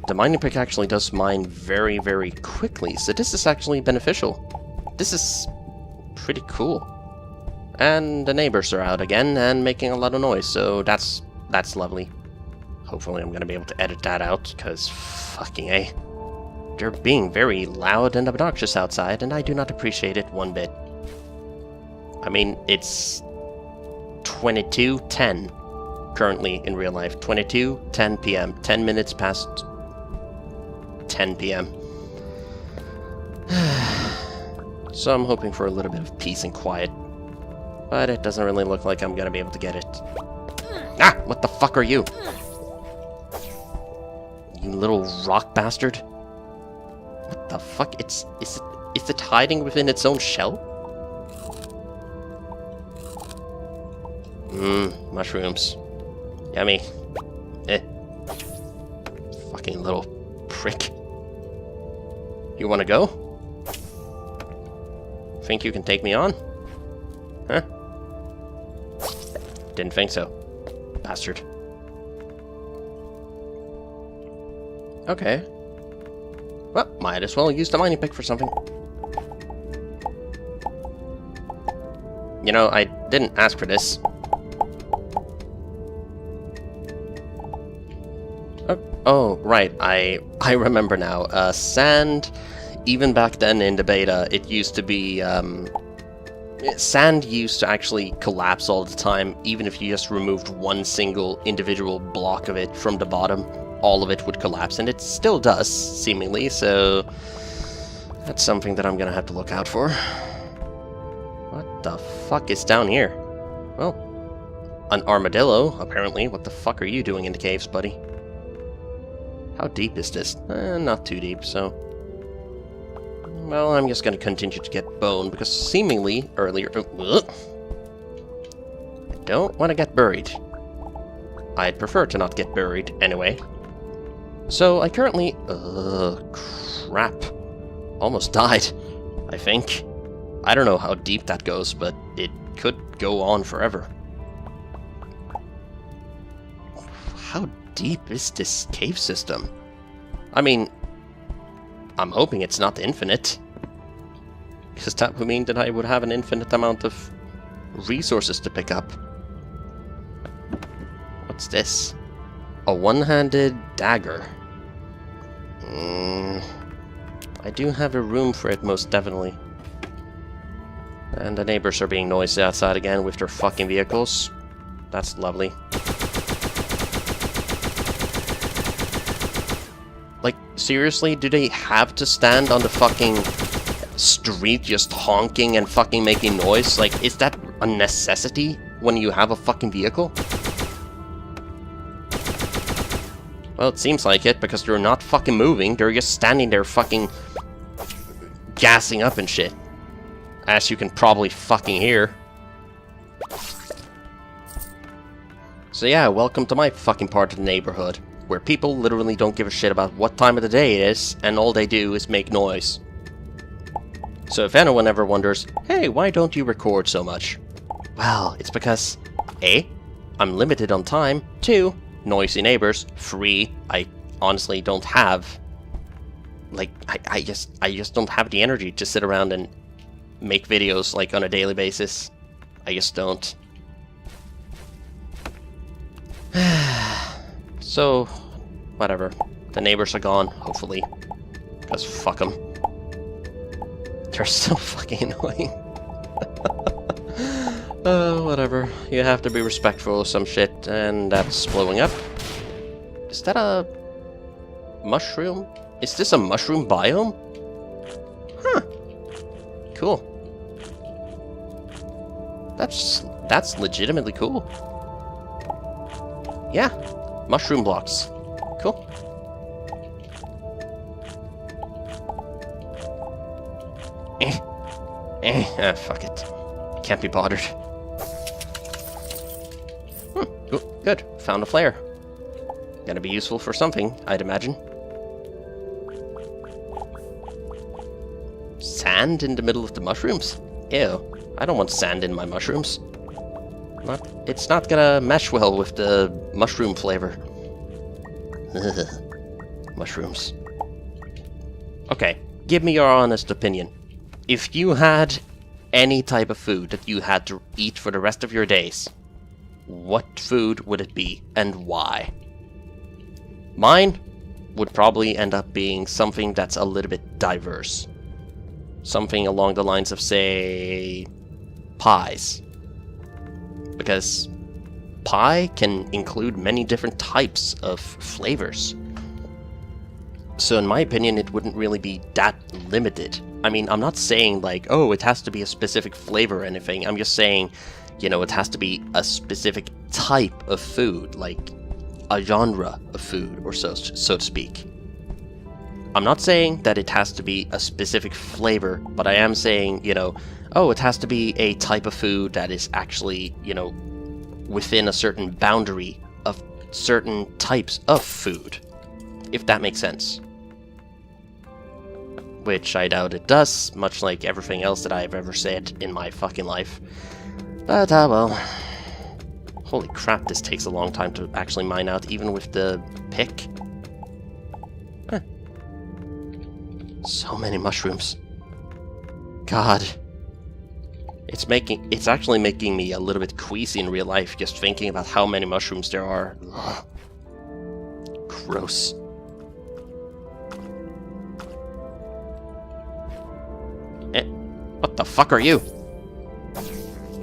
the mining pick actually does mine very, very quickly, so this is actually beneficial. This is pretty cool. And the neighbors are out again and making a lot of noise, so that's lovely. Hopefully I'm gonna be able to edit that out, because fucking A. They're being very loud and obnoxious outside, and I do not appreciate it one bit. I mean, it's 22:10 currently in real life. 22:10 p.m. 10 minutes past 10 p.m. So I'm hoping for a little bit of peace and quiet. But it doesn't really look like I'm gonna be able to get it. Ah! What the fuck are you? You little rock bastard. What the fuck? Is it hiding within its own shell? Mushrooms. Yummy. Fucking little prick. You wanna go? Think you can take me on? Huh? Didn't think so. Bastard. Okay. Well, might as well use the mining pick for something. You know, I didn't ask for this. Oh, right, I remember now. Sand, even back then in the beta, it used to be, sand used to actually collapse all the time, even if you just removed one single individual block of it from the bottom, all of it would collapse, and it still does, seemingly, so that's something that I'm gonna have to look out for. What the fuck is down here? Well, an armadillo, apparently. What the fuck are you doing in the caves, buddy? How deep is this? Not too deep, so... Well, I'm just gonna continue to get bone, because seemingly earlier... I don't want to get buried. I'd prefer to not get buried, anyway. So, I currently... crap. Almost died, I think. I don't know how deep that goes, but it could go on forever. How deep is this cave system? I mean, I'm hoping it's not infinite, because that would mean that I would have an infinite amount of resources to pick up. What's this? A one-handed dagger. I do have a room for it, most definitely. And the neighbors are being noisy outside again with their fucking vehicles. That's lovely. Like, seriously, do they have to stand on the fucking street just honking and fucking making noise? Like, is that a necessity when you have a fucking vehicle? Well, it seems like it, because they're not fucking moving, they're just standing there fucking gassing up and shit. As you can probably fucking hear. So yeah, welcome to my fucking part of the neighborhood, where people literally don't give a shit about what time of the day it is, and all they do is make noise. So if anyone ever wonders, hey, why don't you record so much? Well, it's because, A, I'm limited on time, 2, noisy neighbors, 3, I honestly don't have, like, I just don't have the energy to sit around and make videos, like, on a daily basis. I just don't. So, whatever. The neighbors are gone, hopefully. Because fuck them. They're so fucking annoying. Whatever. You have to be respectful of some shit, and that's blowing up. Is that a mushroom? Is this a mushroom biome? Huh. Cool. That's legitimately cool. Yeah. Mushroom blocks. Cool. Fuck it. Can't be bothered. Oh, good. Found a flare. Gonna be useful for something, I'd imagine. Sand in the middle of the mushrooms? Ew. I don't want sand in my mushrooms. It's not gonna mesh well with the mushroom flavor. mushrooms. Okay, give me your honest opinion. If you had any type of food that you had to eat for the rest of your days, what food would it be and why? Mine would probably end up being something that's a little bit diverse. Something along the lines of, say, pies. Because pie can include many different types of flavors. So in my opinion, it wouldn't really be that limited. I mean, I'm not saying like, oh, it has to be a specific flavor or anything. I'm just saying, you know, it has to be a specific type of food, like a genre of food, or so to speak. I'm not saying that it has to be a specific flavor, but I am saying, you know, oh, it has to be a type of food that is actually, you know, within a certain boundary of certain types of food, if that makes sense. Which I doubt it does, much like everything else that I've ever said in my fucking life. But, well. Holy crap, this takes a long time to actually mine out, even with the pick. Huh. So many mushrooms. God. It's actually making me a little bit queasy in real life, just thinking about how many mushrooms there are. Ugh. Gross. What the fuck are you?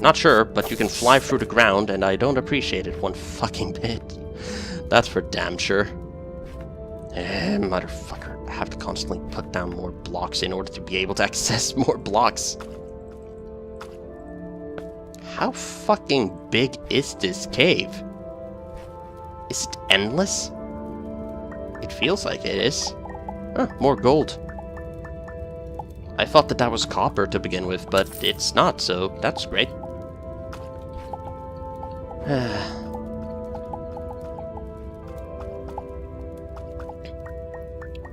Not sure, but you can fly through the ground, and I don't appreciate it one fucking bit. That's for damn sure. Motherfucker. I have to constantly put down more blocks in order to be able to access more blocks. How fucking big is this cave? Is it endless? It feels like it is. Huh, more gold. I thought that was copper to begin with, but it's not, so that's great.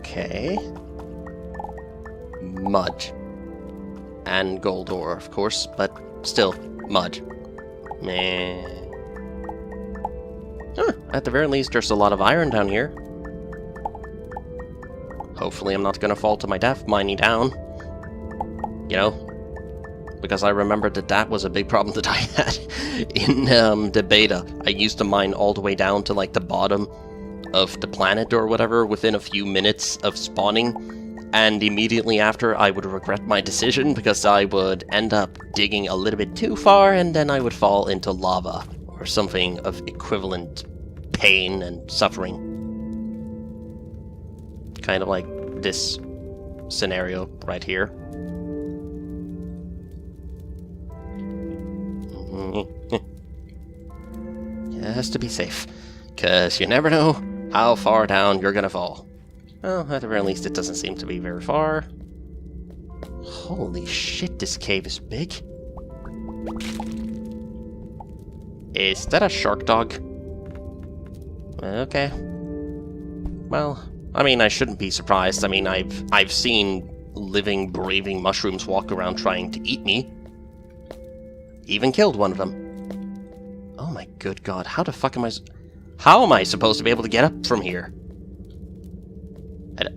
Okay. Mud. And gold ore, of course, but still, mud. Meh. Huh, at the very least, there's a lot of iron down here. Hopefully I'm not gonna fall to my death mining down. You know? Because I remember that was a big problem that I had in the beta. I used to mine all the way down to like the bottom of the planet or whatever within a few minutes of spawning, and immediately after I would regret my decision because I would end up digging a little bit too far and then I would fall into lava or something of equivalent pain and suffering. Kind of like this scenario right here. Has to be safe, because you never know how far down you're gonna fall. Well, at the very least, it doesn't seem to be very far. Holy shit, this cave is big. Is that a shark dog? Okay. Well, I mean, I shouldn't be surprised. I mean, I've seen living, breathing mushrooms walk around trying to eat me. Even killed one of them. Oh my good god, how the fuck am I supposed to be able to get up from here?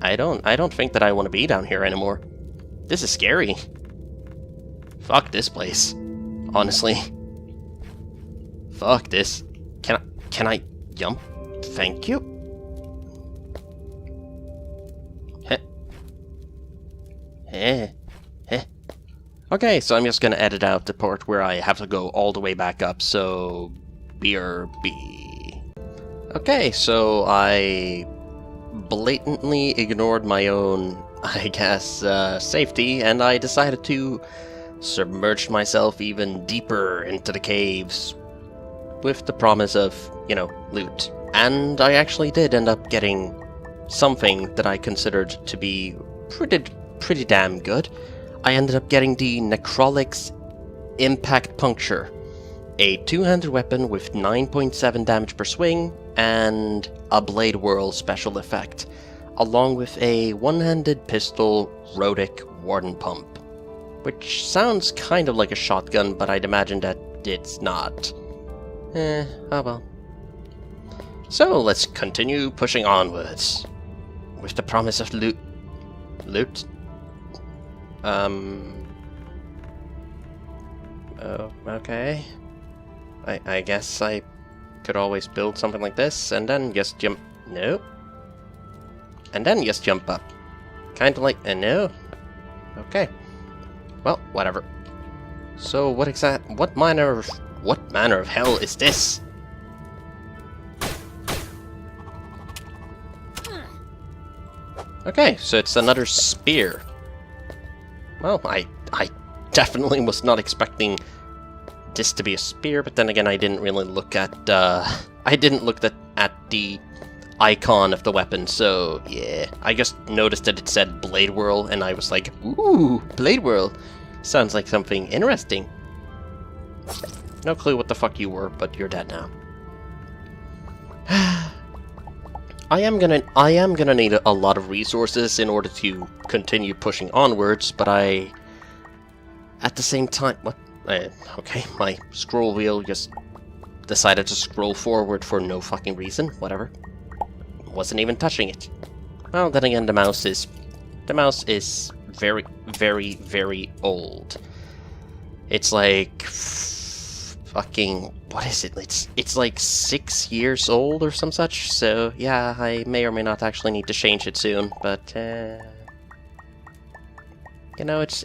I don't think that I want to be down here anymore. This is scary. Fuck this place. Honestly. Fuck this. Can I jump? Thank you. Heh. Heh. Heh. Okay, so I'm just gonna edit out the part where I have to go all the way back up, so BRB. Okay, so I blatantly ignored my own, I guess, safety, and I decided to submerge myself even deeper into the caves with the promise of, you know, loot. And I actually did end up getting something that I considered to be pretty damn good. I ended up getting the Necrolic's Impact Puncture, a two-handed weapon with 9.7 damage per swing, and a Blade Whirl special effect, along with a one-handed pistol Rhotic Warden Pump, which sounds kind of like a shotgun, but I'd imagine that it's not. Oh well. So let's continue pushing onwards. with the promise of loot. Loot? Oh, okay. I guess I could always build something like this, and then just jump... No. And then just jump up. Kinda like... no. Okay. Well, whatever. So, what manner of hell is this? Okay, so it's another spear. Well, I definitely was not expecting this to be a spear, but then again, I didn't really look at I didn't look at the icon of the weapon, so yeah. I just noticed that it said Blade Whirl, and I was like, ooh, Blade Whirl. Sounds like something interesting. No clue what the fuck you were, but you're dead now. I am gonna need a lot of resources in order to continue pushing onwards, but at the same time, what? Okay, my scroll wheel just decided to scroll forward for no fucking reason. Whatever. Wasn't even touching it. Well, then again, the mouse is very, very, very old. It's like fucking, what is it? It's like 6 years old or some such. So yeah, I may or may not actually need to change it soon. But you know, it's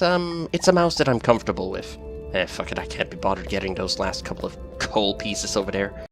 a mouse that I'm comfortable with. Fuck it, I can't be bothered getting those last couple of coal pieces over there.